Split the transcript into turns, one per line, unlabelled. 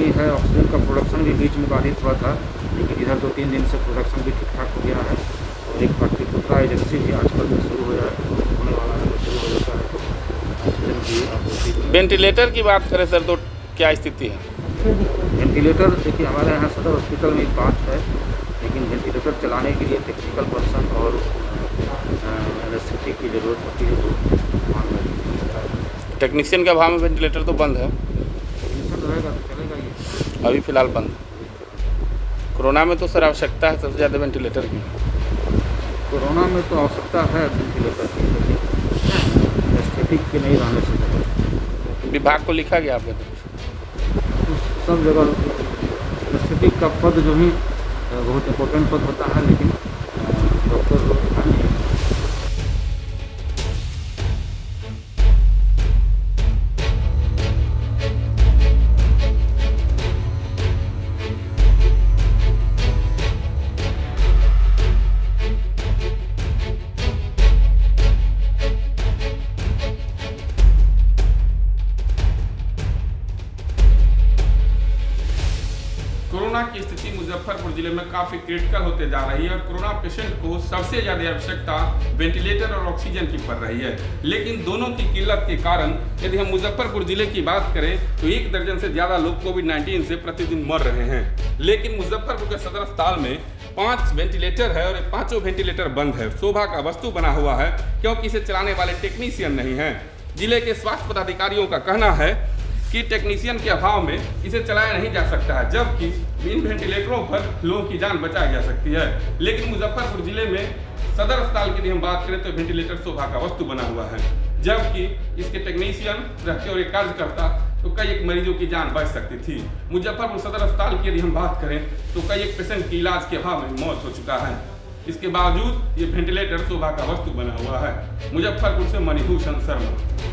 कमी है। ऑक्सीजन का प्रोडक्शन भी बीच में बाधित हुआ था, लेकिन इधर 2-3 दिन से प्रोडक्शन भी ठीक ठाक हो गया है। और एक पाटलिपुत्रा एजेंसी भी आजकल में शुरू होने वाला है, शुरू हो जाता है तो ऑक्सीजन की आपूर्ति।
वेंटिलेटर की बात करें सर तो क्या स्थिति है?
वेंटिलेटर देखिए, हमारे यहाँ सदर हॉस्पिटल में 5 है, लेकिन वेंटिलेटर चलाने के लिए टेक्निकल पर्सन और एनेस्थेटिक की ज़रूरत होती है, तो मांग में
टेक्नीशियन के अभाव में वेंटिलेटर तो बंद है,
टेक्नीशियन रहेगा तो चलेगा ये।
अभी फ़िलहाल बंद। कोरोना में तो सर आवश्यकता है सबसे ज़्यादा वेंटिलेटर की।
कोरोना में तो आवश्यकता है वेंटिलेटर की, लेकिन एनेस्थेटिक के नहीं रहने से
विभाग को लिखा गया आपके तरफ?
सब जगह एनेस्थेटिक का पद जो है बहुत इम्पोर्टेंट पद होता है, लेकिन डॉक्टर लोग
कोरोना की स्थिति मुजफ्फरपुर जिले में काफी क्रिटिकल होते जा रही है और कोरोना पेशेंट को सबसे ज्यादा आवश्यकता वेंटिलेटर और ऑक्सीजन की पड़ रही है। लेकिन दोनों की किल्लत के कारण यदि हम मुजफ्फरपुर जिले की बात करें तो 1 दर्जन से ज्यादा लोग कोविड-19 से प्रतिदिन मर रहे हैं। लेकिन मुजफ्फरपुर के सदर अस्पताल में 5 वेंटिलेटर है और 5 वेंटिलेटर बंद है। शोभा का वस्तु बना हुआ है क्योंकि इसे चलाने वाले टेक्नीशियन नहीं है। जिले के स्वास्थ्य पदाधिकारियों का कहना है कि टेक्नीशियन के अभाव में इसे चलाया नहीं जा सकता है, जबकि इन वेंटिलेटरों पर लोगों की जान बचाई जा सकती है। लेकिन मुजफ्फरपुर जिले में सदर अस्पताल की यदि हम बात करें तो वेंटिलेटर शोभा का वस्तु बना हुआ है, जबकि इसके टेक्नीशियन रहते और एक कार्य करता तो कई एक मरीजों की जान बच सकती थी। मुजफ्फरपुर सदर अस्पताल की यदि हम बात करें तो कई एक पेशेंट की इलाज के अभाव में मौत हो चुका है। इसके बावजूद ये वेंटिलेटर शोभा का वस्तु बना हुआ है। मुजफ्फरपुर से मणिभूषण शर्मा।